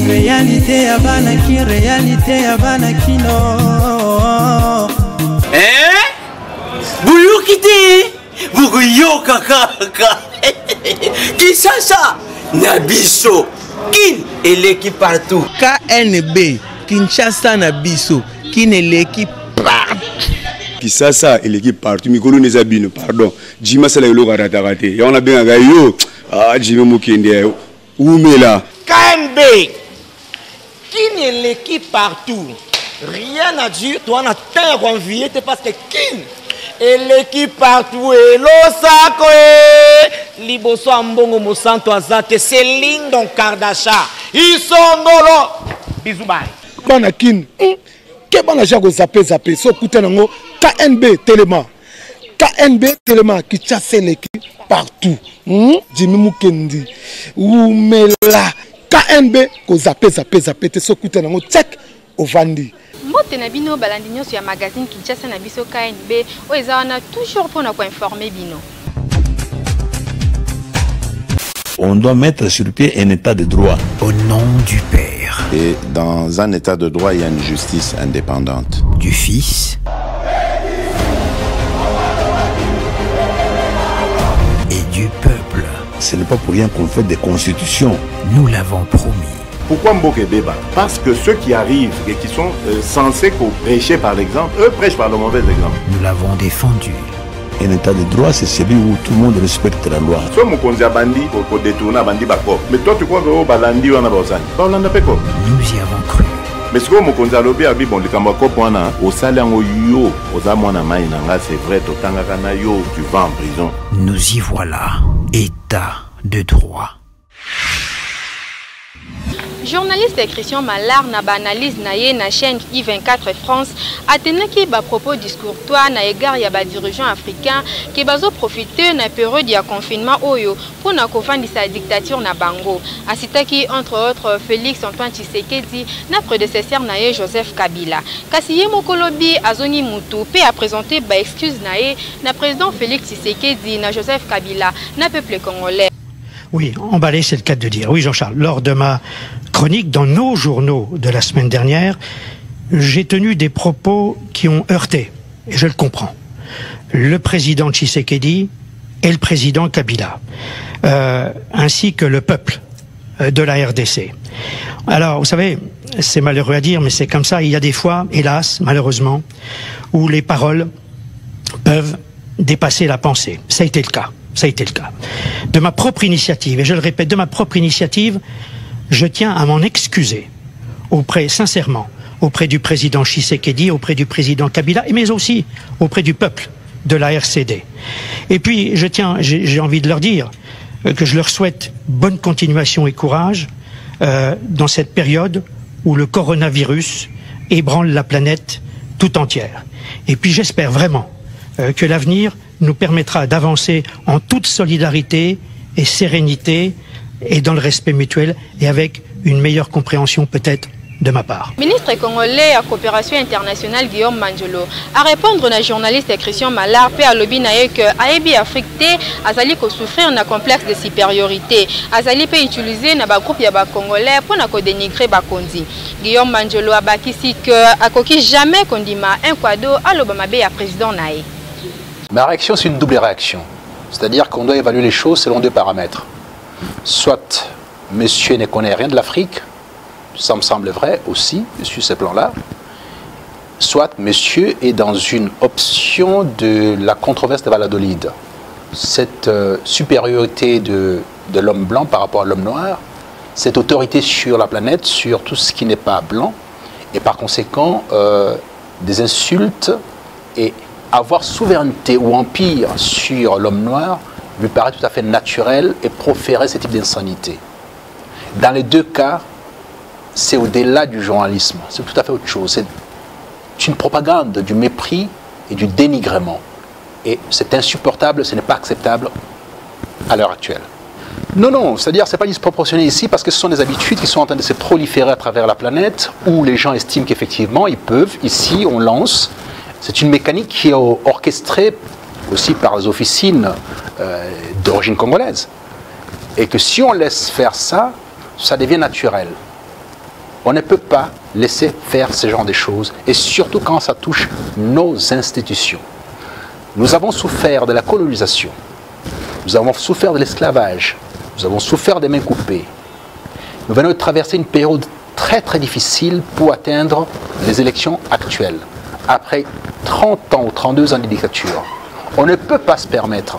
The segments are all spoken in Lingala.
Réalité à Banaki, réalité à Banakino. Boulou kiti, Bouguyo kaka. Qui ça? Nabiso, Kin et l'équipe partout. KNB, Kinshasa Nabiso, Kin et l'équipe partout. Kisasa et l'équipe partout. Mikolo Nezabino, pardon. Jima Sala Yolo Ratarate. Et on a bien un yo. Ah, Jimmy Mukende. Oumela. KNB, Kin et l'équipe partout. Rien à dire, toi on a tant envié, parce que Kin et l'équipe partout. Et l'Osako et Liboso Ambongo Mosanto Azate, c'est Lindon Kardasha. Ils sont nolo. Bisous bye. Banakin. Kebana jago zappé. So kutenango KNB Téléma. KNB Téléma qui chasse l'équipe partout. Jimmy Mukendi. Oumela. KNB ko zappé. So kutenango check au Vandi. Mbote na bino balandinyo sur magazine Kinshasa na biso KNB. Oezana toujours pour nous informer bino. On doit mettre sur pied un état de droit. Au nom du Père. Et dans un état de droit, il y a une justice indépendante. Du Fils. Et du peuple. Ce n'est pas pour rien qu'on fait des constitutions. Nous l'avons promis. Pourquoi Mboke débat? Parce que ceux qui arrivent et qui sont censés prêcher par l'exemple, eux prêchent par le mauvais exemple. Nous l'avons défendu. Un état de droit, c'est celui où tout le monde respecte la loi. Mais toi, tu crois que nous y avons cru. Mais ce que c'est vrai, tu vas en prison. Nous y voilà, état de droit. Journaliste Christian Malard na analyse na ye na chaîne I24 France atenaki ba propos discourtois na égard ya ba dirigeants africains qui bazo profiter na période ya confinement oyo pour na kovandisa dictature na bango. Asitaki entre autres Félix Antoine Tshisekedi na prédécesseur na ye Joseph Kabila. Kasi ye mokolobi azongi mutu pe a présenté ba excuse na ye na président Félix Tshisekedi na Joseph Kabila na peuple congolais. Oui, emballé, c'est le cas de dire. Oui, Jean-Charles, lors de ma chronique dans nos journaux de la semaine dernière, j'ai tenu des propos qui ont heurté, et je le comprends, le président Tshisekedi et le président Kabila, ainsi que le peuple de la RDC. Alors, vous savez, c'est malheureux à dire, mais c'est comme ça. Il y a des fois, hélas, malheureusement, où les paroles peuvent dépasser la pensée. Ça a été le cas. Ça a été le cas. De ma propre initiative, et je le répète, de ma propre initiative, je tiens à m'en excuser sincèrement, auprès du président Tshisekedi, auprès du président Kabila, mais aussi auprès du peuple de la RCD. Et puis, j'ai envie de leur dire que je leur souhaite bonne continuation et courage dans cette période où le coronavirus ébranle la planète tout entière. Et puis, j'espère vraiment que l'avenir nous permettra d'avancer en toute solidarité et sérénité et dans le respect mutuel et avec une meilleure compréhension peut-être de ma part. Ministre congolais à coopération internationale Guillaume Manjolo a répondre à journaliste Christian Malard pe alobi na ye que Aebi Afrique te azali ko souffrir na complexe de supériorité azali pe utiliser na ba groupe ya ba congolais pour na ko dénigrer ba kondi. Guillaume Manjolo a bakisi que akoki jamais kondima un kwado aloba mabe ya président na ye. Ma réaction, c'est une double réaction. C'est-à-dire qu'on doit évaluer les choses selon deux paramètres. Soit monsieur ne connaît rien de l'Afrique, ça me semble vrai aussi, sur ce plan-là. Soit monsieur est dans une option de la controverse de Valladolid. Cette supériorité de l'homme blanc par rapport à l'homme noir, cette autorité sur la planète, sur tout ce qui n'est pas blanc, et par conséquent, des insultes et avoir souveraineté ou empire sur l'homme noir lui paraît tout à fait naturel et proférer ce type d'insanité. Dans les deux cas, c'est au-delà du journalisme, c'est tout à fait autre chose. C'est une propagande du mépris et du dénigrement. Et c'est insupportable, ce n'est pas acceptable à l'heure actuelle. Non, non, c'est-à-dire c'est pas disproportionné ici parce que ce sont des habitudes qui sont en train de se proliférer à travers la planète où les gens estiment qu'effectivement ils peuvent, ici on lance, c'est une mécanique qui est orchestrée aussi par les officines d'origine congolaise et que si on laisse faire ça, ça devient naturel. On ne peut pas laisser faire ce genre de choses et surtout quand ça touche nos institutions. Nous avons souffert de la colonisation, nous avons souffert de l'esclavage, nous avons souffert des mains coupées. Nous venons de traverser une période très très difficile pour atteindre les élections actuelles. Après 30 ans ou 32 ans de dictature, on ne peut pas se permettre,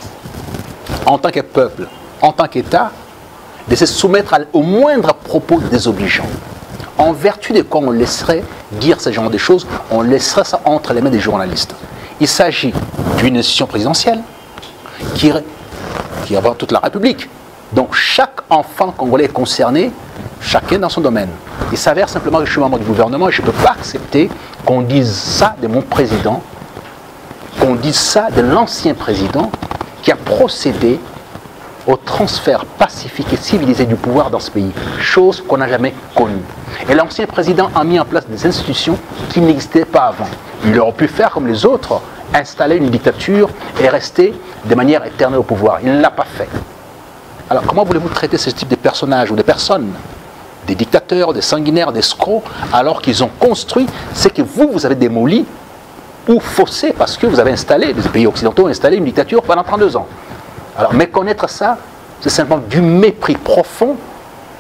en tant que peuple, en tant qu'État, de se soumettre au moindre propos désobligeant. En vertu de quoi on laisserait dire ce genre de choses, on laisserait ça entre les mains des journalistes. Il s'agit d'une institution présidentielle qui va toute la République. Donc chaque enfant congolais est concerné, chacun dans son domaine. Il s'avère simplement que je suis membre du gouvernement et je ne peux pas accepter qu'on dise ça de mon président, qu'on dise ça de l'ancien président qui a procédé au transfert pacifique et civilisé du pouvoir dans ce pays, chose qu'on n'a jamais connue. Et l'ancien président a mis en place des institutions qui n'existaient pas avant. Il aurait pu faire comme les autres, installer une dictature et rester de manière éternelle au pouvoir. Il ne l'a pas fait. Alors comment voulez-vous traiter ce type de personnages ou de personnes, des dictateurs, des sanguinaires, des escrocs, alors qu'ils ont construit ce que vous avez démoli ou faussé parce que vous avez installé, les pays occidentaux ont installé une dictature pendant 32 ans. Alors méconnaître ça, c'est simplement du mépris profond,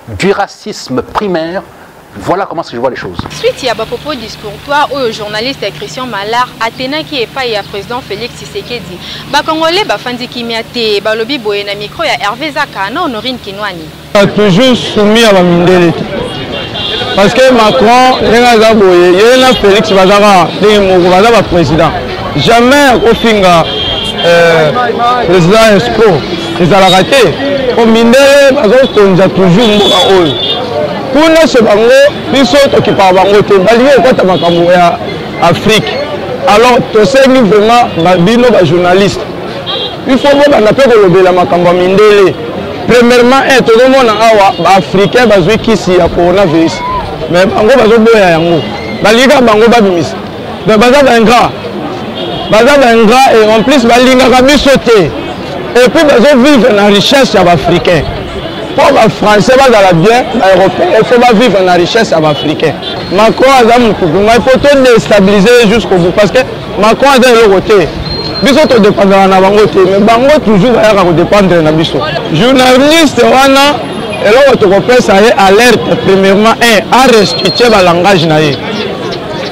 du racisme primaire. Voilà comment je vois les choses. Suite il y a un propos discourtois au journaliste Christian Malard Athéna qui est pas il y a président Félix Tshisekedi. Ba Congolais ba fandi kimiate ba lobi boye na micro ya Hervé Zaka na Honorine Kinwani. Toujours soumis à la Mindele. Parce que Macron, Renga boye, yena Félix Bazara, ndenge bazaba président. Jamais au finga président Esco, ils ont raté. Au Mindele bazo konja toujours mboka oyo. Kuna se bango biso to ki pa bango te balié ko ta makambo ya Afrique. Alors to sengi vraiment ba bino ba journaliste. Il faut voir na pe ko lobela makambo Mindele. Premièrement, tout le monde a africain bazwi kisi ya coronavirus. Mais bango bazo boya yango. Baliga bango babimis. Mais baza bengra. Baza bengra et en plus balinga ka biso te. Et puis bazo vivre na richesse ya africain. Pour les Français, bien, les Européens, il faut vivre dans la richesse africaine. Macron il faut tout déstabiliser jusqu'au bout. Parce que Macron a le côté. Nous sommes dépendants de la côté, mais Bango toujours dépendre de la biso. Journaliste, et là, on peut alerte, premièrement, à restituer le langage.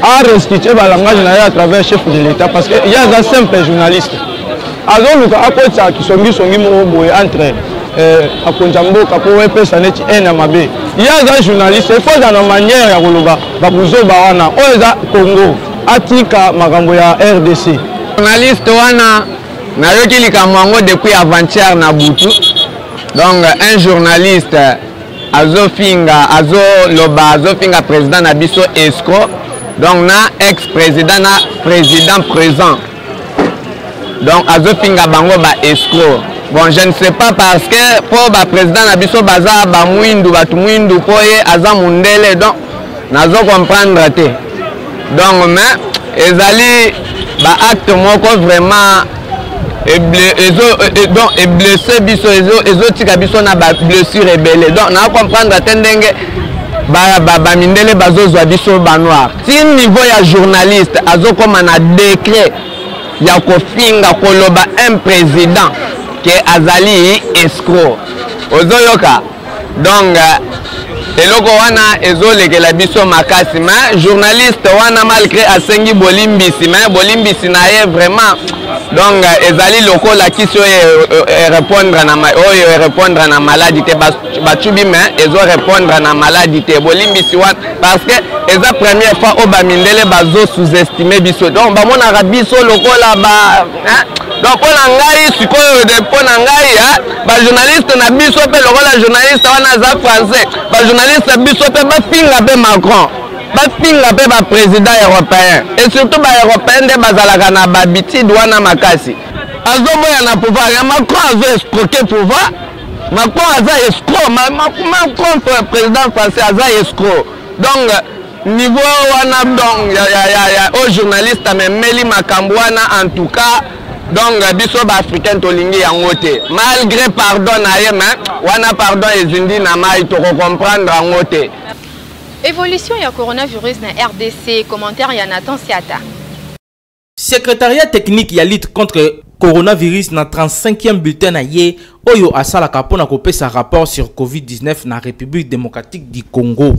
À restituer le langage à travers le chef de l'État. Parce qu'il y a un simple journaliste. Alors, nous avons qui sont entre à Konjambo, Kapowe, Pesanet, Enamabe. Il y a des journalistes, il faut dans la manière à Goloba, Babouzo Bawana, Oza Congo, Atika, Magamboya, RDC. Journaliste Wana, Nayoki Likamango depuis avant-hier Nabutu. Donc, un journaliste, Azofinga, Azofinga président Nabiso Escro. Donc, na ex-président, na président présent. Donc, Azofinga Bango ba Escro. Bon, je ne sais pas parce que pour le président Nabiso Baza, Bamouindou, Batumouindou, Poye, Aza Mundele, donc, nazo comprendre. Donc, mais, ezali, acte moko vraiment, et blessé, biso, ezo tika biso na blessure rebelle. Donc, na comprendre, tendenge, Bamindele, Bazo, Zwabiso, Banoir. Si niveau ya journaliste, azo comme un décret, ya kofinga, koloba, un président, que azali escroc ozoyoka donc eloko wana ezoleke la biso makasi mais journaliste wana malgré asengi bolimbisi mais bolimbisi na ye vraiment donc ezali lokola kiso répondre na maladie te bachubi mais ezo répondre na maladie te bolimbisi wana parce que eza première fois au Bamindele bazo sous-estimer biso donc bamona biso lokola ba donc pour l'angai sikoyo de pour l'angai ba journaliste na biso pe lokola journaliste wana za français ba journaliste biso pe ba pinga be Macron ba pinga be ba président européen et surtout ba européen de bazalaka na babiti douana makasi azoboya na pouvoir ya Macron azo escroquer pouvoir Macron aza escroc, Macron président français aza escroc. Donc niveau wana donc aux journalistes mais meli makambo wana en tout cas donc biso ba africain tolingi yango te malgré pardon na ye mais wana pardon ezindi na mai to comprendre yango te. Évolution ya coronavirus na RDC, commentaire ya Nathan Siata. Secrétariat technique ya lutte contre coronavirus na 35e bulletin na ye oyo asalaka pona kopesa rapport sur COVID-19 na République démocratique du Congo.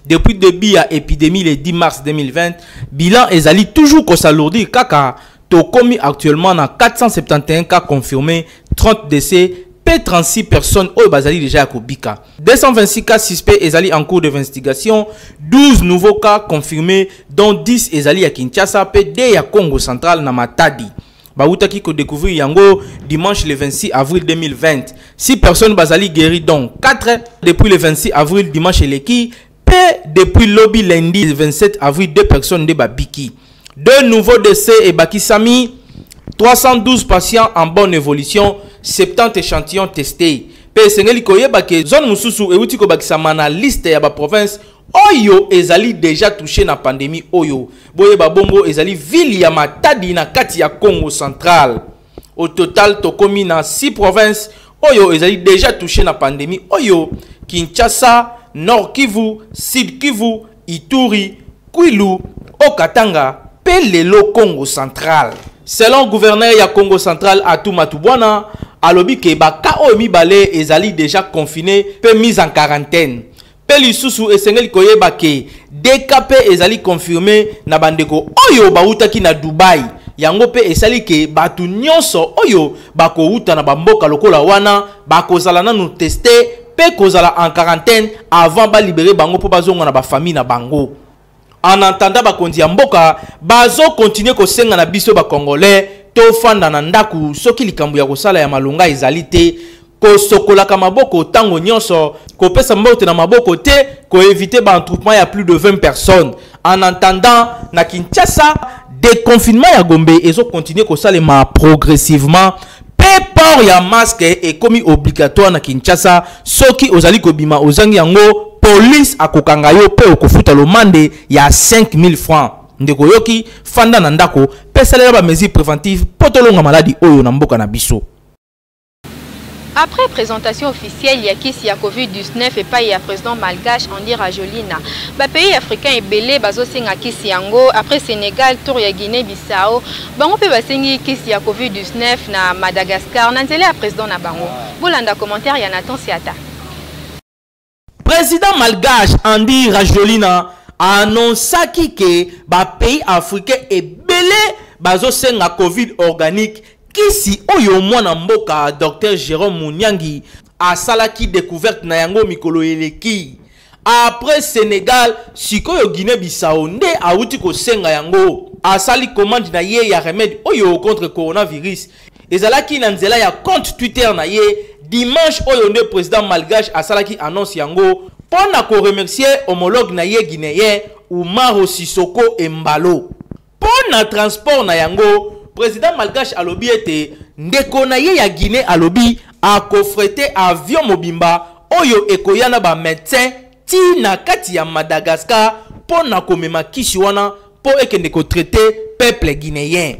Depuis le début de l'épidémie le 10 mars 2020, bilan ezali toujours ko s'alourdir kaka to komi actuellement na 471 cas confirmés, 30 décès, P36 personnes au bazali déjà à Kobika. 226 cas suspects ezali en cours d'investigation, 12 nouveaux cas confirmés dont 10 ezali à Kinshasa, P2 à Congo central na Matadi. Baoutaki ko découvrir yango dimanche le 26 avril 2020. 6 personnes bazali guéries donc 4 depuis le 26 avril dimanche leki. Depuis lobby lundi le 27 avril 2 personnes de Babiki. 2 nouveaux décès et Bakisami. 312 patients en bonne évolution. 70 échantillons testés. Pe sengeli koyeba ke zone mususu e uti ko bakisama na liste ya ba province oyo ezali déjà touché na pandémie oyo. Boyeba bongo ezali ville ya Matadi na kati ya Congo central. Au total tokomi na 6 provinces oyo ezali déjà touché na pandémie oyo. Kinshasa, Nord Kivu, Sud Kivu, Ituri, Kwilu, Okatanga, Pelelo Congo central. Selon gouverneur ya Congo central Atou Matubwana, alobi ke baka o mibale ezali déjà confiné pe mis en quarantaine. Peli susu esengeli koyeba ke DKP ezali confirmé na bandeko oyo bautaki na Dubai. Yango pe esali ke batu nyonso oyo bako uta na bamboka lokola wana bako zala nanu tester pe kozala en quarantaine avant ba libérer bango po bazonga na ba famille na bango. En entendant bakonzi ya mboka bazo continuer ko senga na biso ba congolais to fanda na ndaku soki likambo ya kosala ya malonga ezali te ko sokola ka maboko tango nyonso ko pesa mbote na maboko te ko éviter ba entroupement ya plus de 20 personnes. En attendant na Kinshasa déconfinement ya Gombe ezo continuer ko salema progressivement. Port ya masque est commis obligatoire na Kinshasa soki ozali kobima ozangi yango police akokanga yo pe okofuta lomande ya 5000 francs ndeko yoki fanda na ndako pesalela ba mesures préventives potolonga maladi oyo na mboka na biso. Après présentation officielle, Yakis ya COVID-19 et pas ya président malgache Andy Rajolina. Ba pays africain et belé bazo senga kisi yango après Sénégal, tour ya Guinée-Bissau. Bango pe basengi kisi ya COVID-19 na Madagascar. Nanzele ya président na bango. Bolanda commentaire ya Nathan Siata. Président malgache Andy Rajolina annonçaki que ba pays africain et belé bazo senga COVID organique. Kisi oyo mwana mboka Dr Jérôme Mouniangi a salaki découverte na yango mikolo eleki. Après Sénégal, sikoyo Guinée-Bissau nde auti ko senga yango. Asali commande na ye ya remède oyo contre coronavirus. Ezalaki na nzela ya compte Twitter na ye dimanche oyo nde président malgache asalaki annonce yango pona ko remercier homologue na ye guinéen Oumaro Sissoko Embalo. Pona transport na yango président malgache alobi ete ndeko na ye ya Guinée alobi a kofrete avion mobimba oyo ekoyana ba médecin ti na kati ya Madagascar pona komema kisi wana po ekende ko traiter peuple guinéen.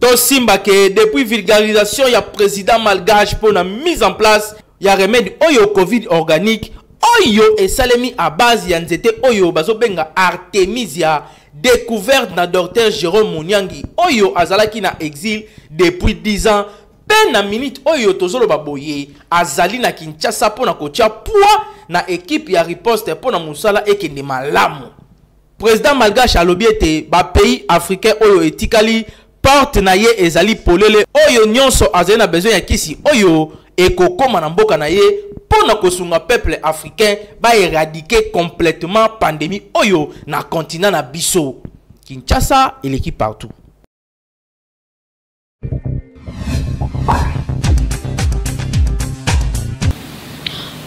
To simba ke depuis vulgarisation ya président malgache pona mise en place ya remède oyo Covid organique oyo esalemi à base ya nzete oyo bazobenga Artemisia découverte na Dr Jérôme Mouniangi oyo azalaki na exil depuis 10 ans pe na minute oyo tozolo baboye azali na Kinshasa pona kotia poids na équipe ya riposte pona musala ekende malamu. Président malgache alobi ete ba pays africain oyo etikali porte na ye ezali polele oyo nyonso azali na besoin ya kisi oyo ekokoma na mboka na ye pona kosunga peuple africain ba éradiquer complètement pandémie oyo na continent na biso. Kinshasa et l'équipe partout.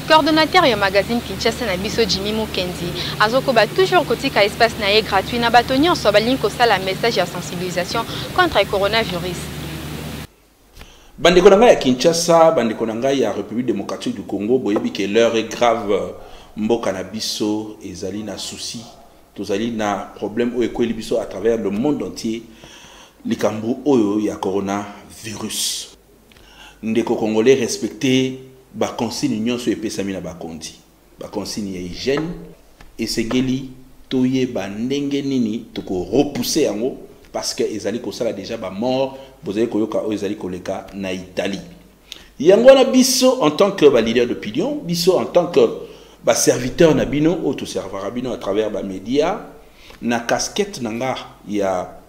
Coordonnateur du magazine Kinshasa na biso Jimmy Mukendi azoko ba toujours kotika espace na ye gratuit na batonyo so balingi ko sala message ya sensibilisation contre le coronavirus. Bandeko nanga ya Kinshasa, bandeko nanga ya République démocratique du Congo, boyebi que l'heure est grave. Mboka na biso ezali na souci, tozali na problème o ekweli biso à travers le monde entier. Likambo oyo ya coronavirus. Ndeko congolais respecter ba consigne nyonso epesami na bakondi. Ba consigne ya hygiène esengeli toye ba ndenge nini toko repousser yango parce que ezali kosala déjà ba mort, bozali koyoka o ezali koleka na Italie. Yango na biso en tant que ba leader d'opinion, biso en tant que ba serviteur na bino auto serveur bino à travers ba média na casquette nanga ya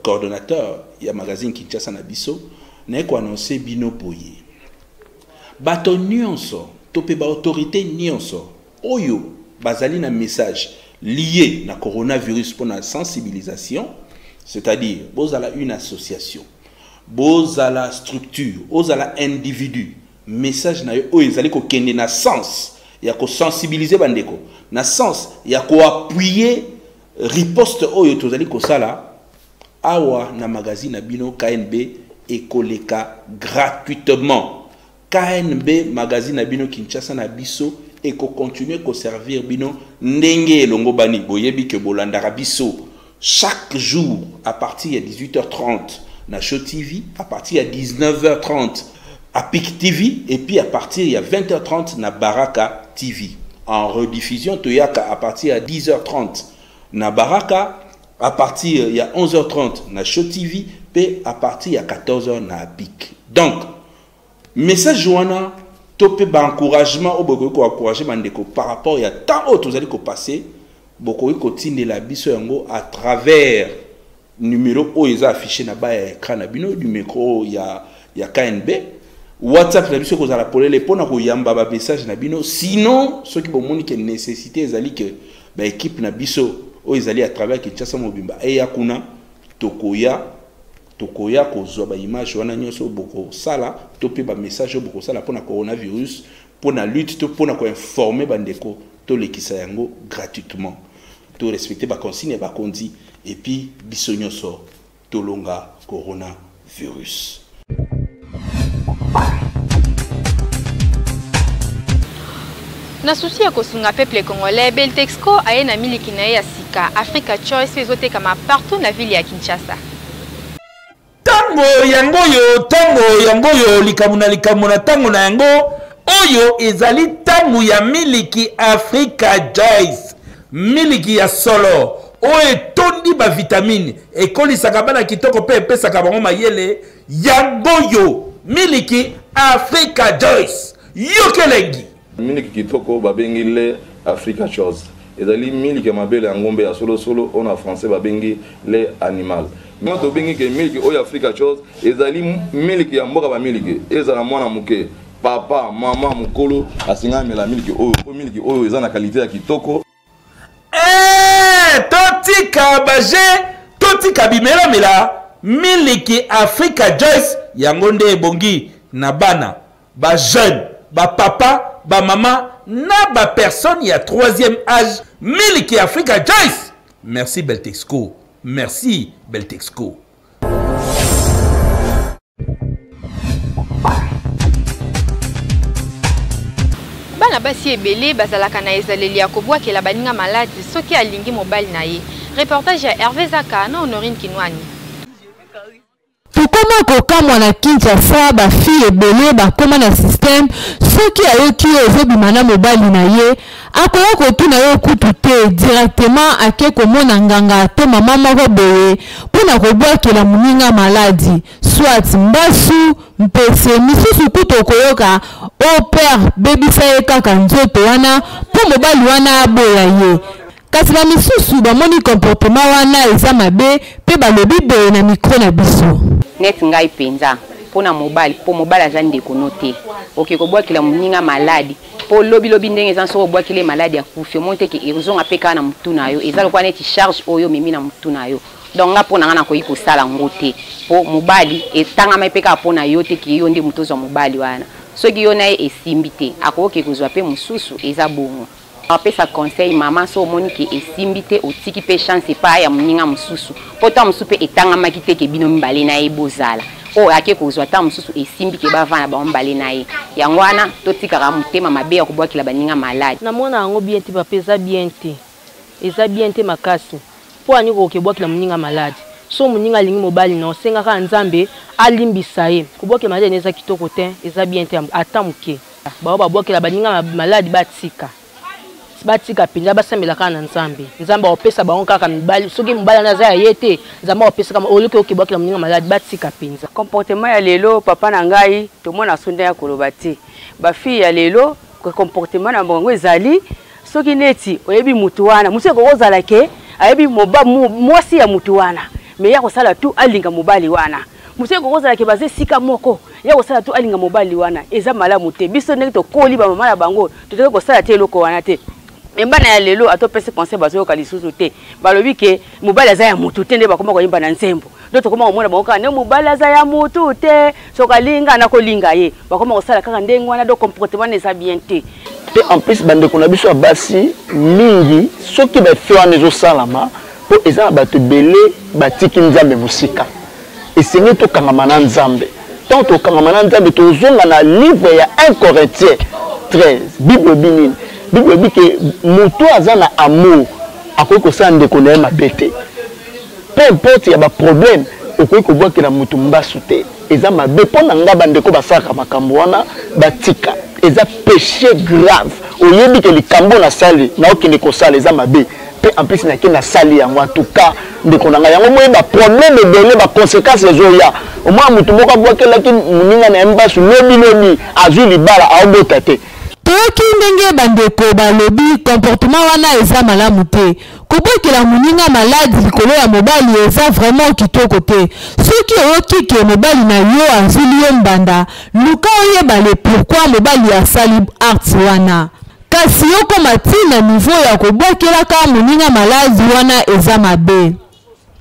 coordonnateur ya magazine Kinshasa na biso na ko annoncer bino boye bato nyonso to pe ba autorité nyonso oyo bazali na message lié na coronavirus pour la sensibilisation, c'est-à-dire bozala une association, bozala structure, bozala individu, message na yo oyo ezali ko kende na sens ya ko sensibiliser bandeko na sens ya ko appuyer riposte oyo tozali ko sala awa na magazine na bino KNB ekoleka gratuitement. KNB magazine na bino Kinshasa na biso et ko continuer ko servir bino ndenge elongo bani boyebi ke bolandaka biso chaque jour à partir de 18h30 na Show TV, à partir de 19h30 à PIC TV et puis à partir de 20h30 na Baraka TV. En rediffusion toyaka à partir de 10h30 na Baraka, à partir de 11h30 na Show TV et à partir de 14h na PIC. Donc message joana topé ba encouragement au boko ko encourager bandeko par rapport à tant autres vous allez ko passer boko ko tindela biso yango à travers numéro o eza affiché na ba écran na bino du micro ya KNB WhatsApp na biso ko za la polele pona ko yamba ba message na bino sinon ceux qui bomoni que nécessité ezali que ba équipe na biso o ezali à travers Kinshasa Mobimba et yakuna tokoya kozwa ba image wana nyonso boko sala topé ba message boko sala pona coronavirus pona lutte to pona ko informer bandeko to lekisa yango gratuitement to respecter ba consigne ba kondi et puis biso nyonso to longa coronavirus. Na souci ya kosunga peuple congolais, Beltexco aye na miliki na ya sika Africa Choice ezote kama partout na ville ya Kinshasa. Tango yango likamuna tango na yango oyo ezali tango ya miliki Africa Choice miliki ya solo oyo tondi ba vitamine ekolisaka bana kitoko pe pesaka bango mayele yango yo miliki Africa Choice yokelengi miliki kitoko babengi le Africa Choice ezali miliki mabele ya ngombe ya solo on a français babengi le animal. Nous to bengi ke miliki oyo Africa Choice ezali miliki ya mboka ba miliki ezala mwana muke papa mama mukolo asinga mela miliki oyo eza na qualité ya kitoko. Totika baje totika bimela mela miliki Africa Choice yango nde ebongi na bana ba jeune ba papa ba mama na ba personne ya 3e âge miliki Africa Choice. Merci Beltexco. Merci Beltexco. Bana basi ebele bazalaka na ezaleli ya kobwakela baninga maladi soki alingi mobali na ye. Reportage ya Hervé Zaka na Honorine Kinwani. Tukoma kokamwa na Kinshasa ba fille ebele bakoma na système soki ayoki ezobima na mobali na ye akoya kotuna yo kutu te directement ake komona nganga to mama moko boye mpona kobwakela moninga maladi soit mbasu mpese misusu kutu okoyoka o père bebisa ye kaka nzoto wana mpo mobali wana aboya ye kasi na misusu bamoni comportement wana eza mabe pe balobi boye na mikro na biso net ngai penza pona mobali po mobali aza ndeko note okeko bwakila moninga maladi po lobi ndenge eza so bwakile maladi akufi monte ke ezonga peka na mutu na yo eza lokwa neti charge oyo memi na mutu na yo donc nga pona ngana koyi kosala ngote po mobali etanga mepeka pona yo te ki yo ndi mutozo mobali wana soki yo naye esimbi te akoke kozwa pe mususu eza bongo apesa conseil mama so moni ke esimbi te otiki pe chance pa ya moninga mususu poto musupe etanga makite ke bino mbale na ebozala o ake kozwa ta mususu esimbi ke bavana ba mbale na ye yango wana totikaka motema mabe ya kobwakila baninga malade namona yango bien te papa eza bien te makasi po ani kokebwakila moninga malade so moninga alingi mobali na osengaka nzambe alimbisa ye kobwakila malade eza kitoko te eza bien te ata moke bao babwakila baninga malade batika pinja basambela kana na nzambe nzamba opesa bango kaka mibali soki mibali na za yete nzamba opesa kama oluke okibwakila moninga malade batika pinza comportement ya lelo papa na ngai tomona sonda ya kolobati ba fille ya lelo comportement na bango ezali soki neti oyebi mutu wana musu ekozala ke ayebi mwasi ya mutu wana me ya kosala tu alinga mobali wana musu ekozala ke baze sika moko ya kosala tu alinga mobali wana eza malamu te biso ndenge tokoli ba mama na bango toteke kosala te eloko wana te mbana ya lelo atopese conseil bazo yoka lisusu te balobi ke mobali aza ya mutu te nde bakoma koyimba na nzembo ndo tokoma komona bango kaka ne mobali aza ya mutu te sokalinga na kolinga ye bakoma kosala kaka ndenge wana do comportement eza bien te pe en plus bandeko na biso basi mingi soki bafe wana ezosalama po eza na bato ebele batiki nzambe mosika esengi tokangama na nzambe tant tokangama na nzambe tozonga na livre ya 1 Corinthiens 13 bible binini bible dit que moto aza na amour akoki kosala ndeko na ye mabe te peu importe ya baproblème okoki kobwakela moto mbasu te eza mabe mpo na nga bandeko basalaka makambo wana batika eza péché grave oyebi ke likambo nasali naokende kosala eza mabe mpe en plus nake nasali yango en tout cas ndeko na ngai yango moyeba problème ebele baconséquence ezoya omwana moto moko abwakelaki moninga na ye mbasu lobi azwi libala aobota te toyoki ndenge bandeko balobi comportement wana eza malamu te kobwakela moninga maladi likolo ya mobali eza vraiment kitoko te soki oyoki ke mobali na yo azwili yo mbanda luka oyeba le pourquoi mobali asali acte wana kasi yokoma ntina niveau ya kobwakelaka moninga maladi wana eza mabe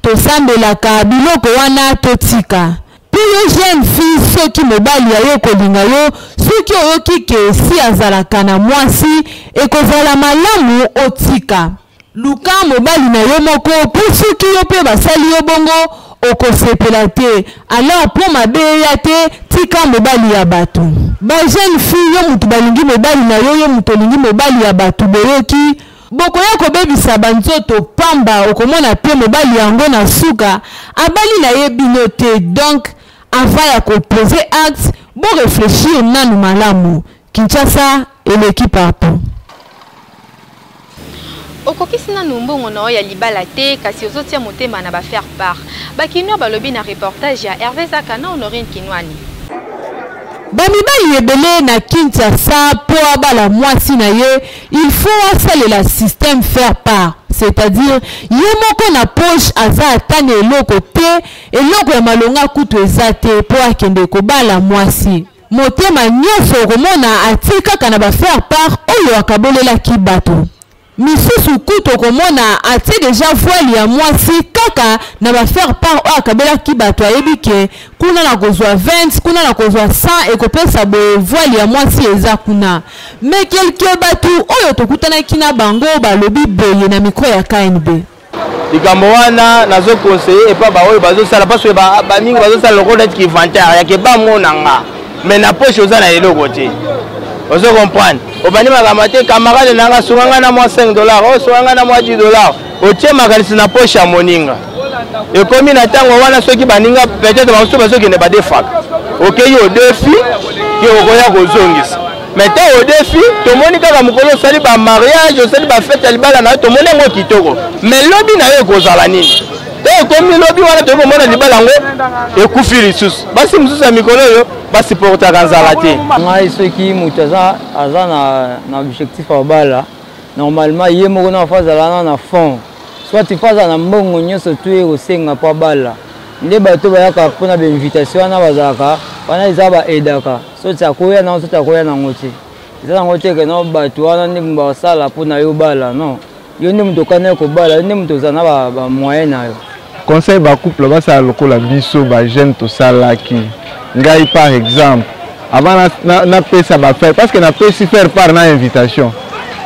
tosambelaka biloko wana totika yo jeune fille soki mobali ayo kolinga yo soki oyoki ke si azalaka na mwasi ekozala malamu otika luka mobali na yo moko po soki yo mpe basali yo bongo okosepela te alors po mabe ya te tika mobali ya bato bajeune fille yo mutu balingi mobali na yo mutu olingi mobali ya bato boyoki bokoya kobebisa banzoto pamba okomona pe mobali yango na suka abali na ye bino te donc avant ya poser acte bon réfléchir nanu malamu Kinshasa eleki partout okokisi nanu mbongo na ya libala te kasi ozotia motema na ba faire part bakinwa balobi na reportage ya Hervé Zaka na Honorine Kinwani bamibali ebele na Kinshasa po abala mwasi na ye il faut asalela système faire part c'est-à-dire ye moko na poche aza atane eloko te eloko ya malonga kutu eza te po akende kobala mwasi motema nyonso okomona atikaka na ba faire part oyo akabolelaki bato misusu kutu okomona atie deja voile ya mwasi kaka na ba faire part oyo akabelaki bato ayebi ke kuna na kozwa 20 kuna na kozwa 100 ekopesa boye voile ya mwasi eza kuna mais quelque bato oyo tokutanaki na bango balobi boye na mikro ya KNB likambo wana nazo conseiller epa baoyo bazosala parce baningi bazosala lokola neti inventaire yake bamonanga mais na poche oza na eloko te ozo comprendre obani makama te camarade nanga sunganga na mwa $5 o sunganga na mwa $10 otie makanisi na poche ya moninga ekomi na ntango wana soki baninga peut-être bamosusu bazokende badefaka okei o defi ke okoya kozongisa mais te o defi tomoni kaka mokolo osali bamariage osali bafete ya libala na yo tomoni yango kitoko mais lobi na yo ekozala nini te ekomi lobi wana tokomona libala yango ekufi lisusu basi mosusu ya mikolo oyo basiportaka nzala te ngai soki moto aza na objectif ya bala normalement ye moko na afazala na fond soit ifaza na mbongo nyonso tu ekosenga mpo bala nde bato bayaka mpona bainvitation wana bazalaka wana eza baedaka soti akoya nango soti akoya nango te eza nango te keno bato wana nde basala mpona yo bala non yo nde moto okana kobala yo nde moto oza na bamoyen na yo conseil bacouple basala lokola biso bajeune tosalaki ngai par exemple avant napesa bafaire parce que napesi faire part na invitation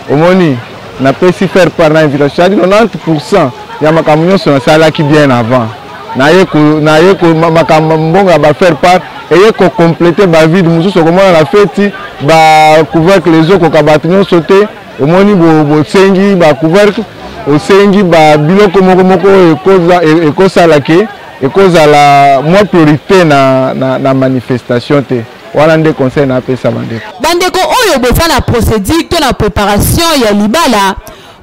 omoni napesi faire part na invitation c'est-à-dire 90% ya makambo nyonso nasalaki bien avant naye ko makambo mbongo ba faire part et ko compléter ba vide mususu ko mona la fête ba couvercle les autres ko batinyo sauter au moni bo sengi ba couvercle au sengi ba biloko moko ekoza lake ekoza la moi priorité na manifestation te wana nde conseil na pesa bandeko oyo bofa na procédure to na préparation ya libala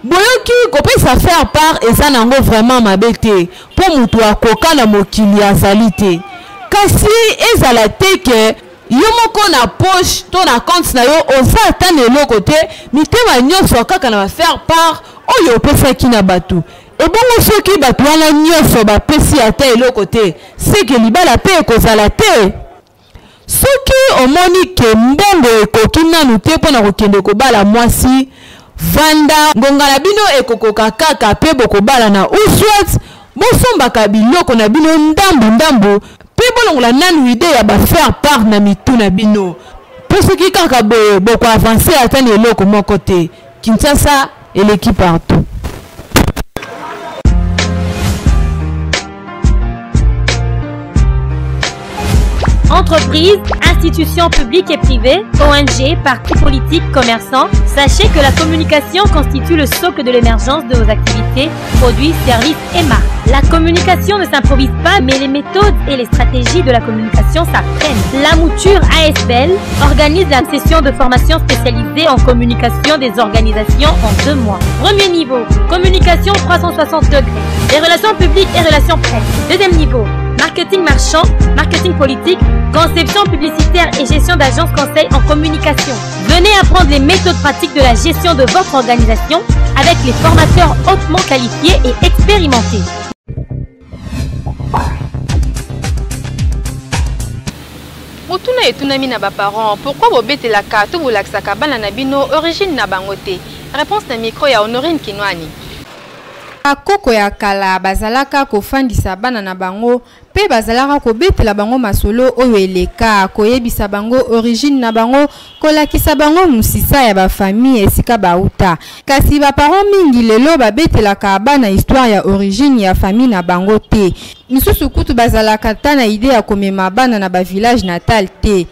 boyoki kopesa faire part eza nango vraiment mabe te po mutu akoka na mokili azali te kasi ezala te ke yo moko na poche to na compte na yo oza ata na eloko te mitema nyonso kaka na faire part oyo opesaki na bato ebongo soki bato wana nyonso bapesi ata eloko te seke libala mpe ekozala te soki omoni ke mbongo ekoki nanu te mpo na kokende kobala mwasi vanda ngonga na bino ekokoka kaka mpe bokobala na uswat bosombaka biloko na bino ndambu mpe bolongola nanu ide ya bafaire part na mitu na bino mpo soki kaka boye bokoavanse ata na eloko moko te Kinshasa eleki partout. Entreprises, institutions publiques et privées, ONG, partis politiques, commerçants, sachez que la communication constitue le socle de l'émergence de vos activités, produits, services et marques. La communication ne s'improvise pas, mais les méthodes et les stratégies de la communication s'apprennent. La mouture ASBL organise la session de formation spécialisée en communication des organisations en 2 mois. Premier niveau, communication 360 degrés, les relations publiques et relations presse. Deuxième niveau, marketing marchand, marketing politique, conception publicitaire et gestion d'agence conseil en communication. Venez apprendre les méthodes pratiques de la gestion de votre organisation avec les formateurs hautement qualifiés et expérimentés. Motuna etunami na ba parents, pourquoi vous bêtez la carte ou l'aksaka bana na bino origine na bangote? Réponse na micro ya Honorine Kinwani. Akoko ya kala bazalaka kofandisa bana na bango pe bazalaka kobetela bango masolo oyo eleka koyebisa bango origine na bango kolakisa bango musisa ya ba famille esika bauta kasi ba parents mingi lelo babetelaka bana histoire ya origine ya famille na bango te misusu kutu bazalaka ta na idée ya komema bana na ba village natal te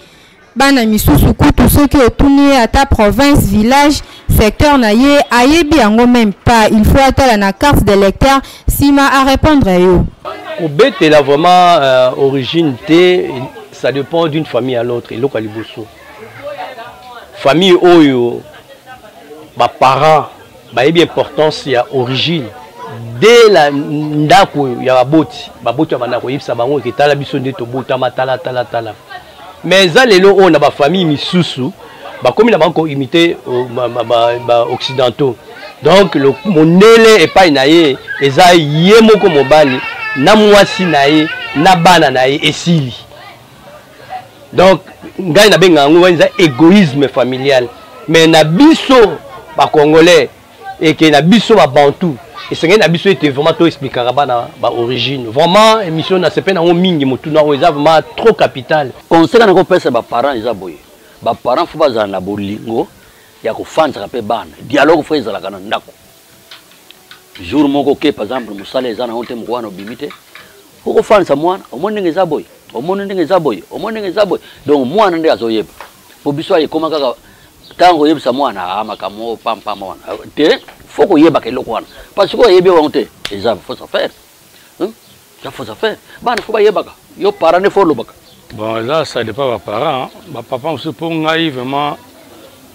bana misusu kutu soki otuni ata province village secteur na ye ayebi yango même pas il faut atala na carte de lecteur sima à répondre yo Kobete la vraiment origine T, ça dépend d'une famille à l'autre et local liboso famille oyo ba parents ba yebi importance ya origine dès la ndako ya baboti ya bandako yebisa bango ke tala biso nde tobota matala tala mais ça lelo on a ba famille misusu ba comme na banko imiter ba occidentaux donc le monele et pas naie eza yemoko mobali na mwasi naie na bana naie esili donc ngai na benga ngo eza égoïsme familial mais na biso ba congolais et que na biso ba bantou et c'est que na biso était vraiment to expliquera bana ba origine vraiment émission na sepe na ngo mingi mutuna o eza vraiment trop capital conseil na ko pesa ba parents eza boye ba parents faut bazana na bolingo ya ko fanza pe bana dialogue faut ezala kana ndako jour moko ke par exemple musala ezana honte mwana obimite ko fanza mwana omone ngeza boye donc mwana nde azoyeba po biso ay koma kaka tango yebisa mwana amakamo pampa mwana te faut ko yeba ke lokwana parce que yebi wonte eza faut ça faire ça faut ça faire bana faut ba yebaka yo parents ne faut lobaka. Bon, là, ça dépend des parents. Ma papa, on se peut vraiment,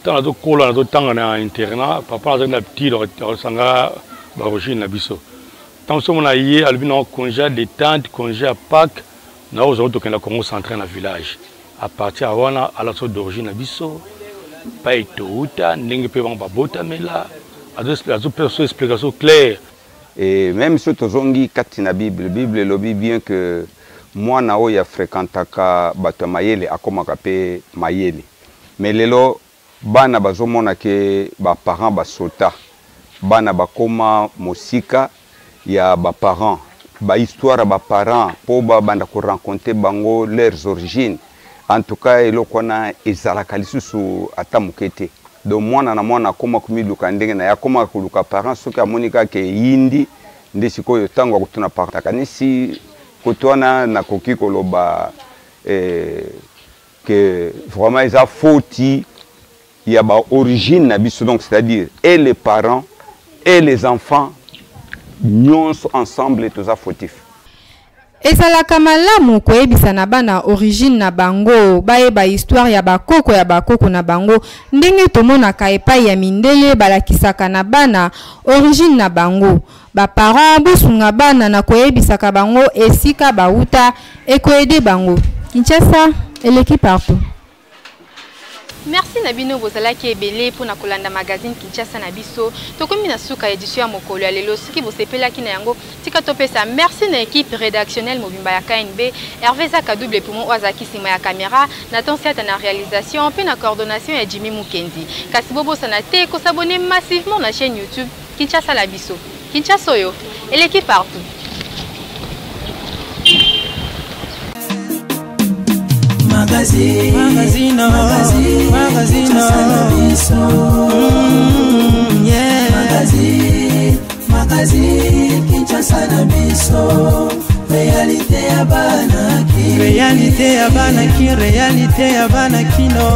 tant de cours, tant à internat, papa a un petit, d'origine, tant que on a eu un congé de tente, congé à Pâques, nous avons eu un Congo central dans le village. À partir de là, à la sorte d'origine, pas été outa, n'engue pas babota, mais là, à deux explications claires. Et même si tu as katina Bible, Bible lobby bien que mwana oyo fréquentaka bato mayele akomaka pe mayele mais lelo bana bazomona ke ba parents basota bana bakoma mosika ya ba parents ba histoire ba parents po banda ko rencontrer bango leurs origines en tout cas eloko na ezalaka lisusu ata mokete donc mwana na mwana akoma komiluka ndenge na yakoma koluka parents soki amonika ke yindi nde sikoyo tango akutuna parents kanisi kotwana na koki koloba que vraiment ils a fauti il y a origine na biso donc c'est-à-dire et les parents et les enfants nyons ensemble tous a fautif. Ezalaka malamu koyebisa na bana origine na bango bayeba histoire ya bakoko na bango ndenge tomonaka epai ya mindele balakisaka na bana origine na bango baparent bosunga bana na koyebisaka bango esika bauta ekoyede bango. Kinshasa eleki partout. Merci Nabino Bozalaki Ebele pour na kolanda magazine Kinshasa na biso. Tokomi na suka édition ya mokolo ya lelo soki bosepelaki na yango tika topesa merci na équipe rédactionnelle mobimba ya KNB Hervé Zaka double pour moi Ozaki sima ya caméra Nathan Siata na réalisation puis na coordination ya Jimmy Mukendi. Kasi bobo sanate ko s'abonner massivement na chaîne YouTube Kinshasa la biso. Kinshasa yo et l'équipe partout. Magazine, Kinshasa na biso. Réalité ya bana ki, réalité ya bana kino.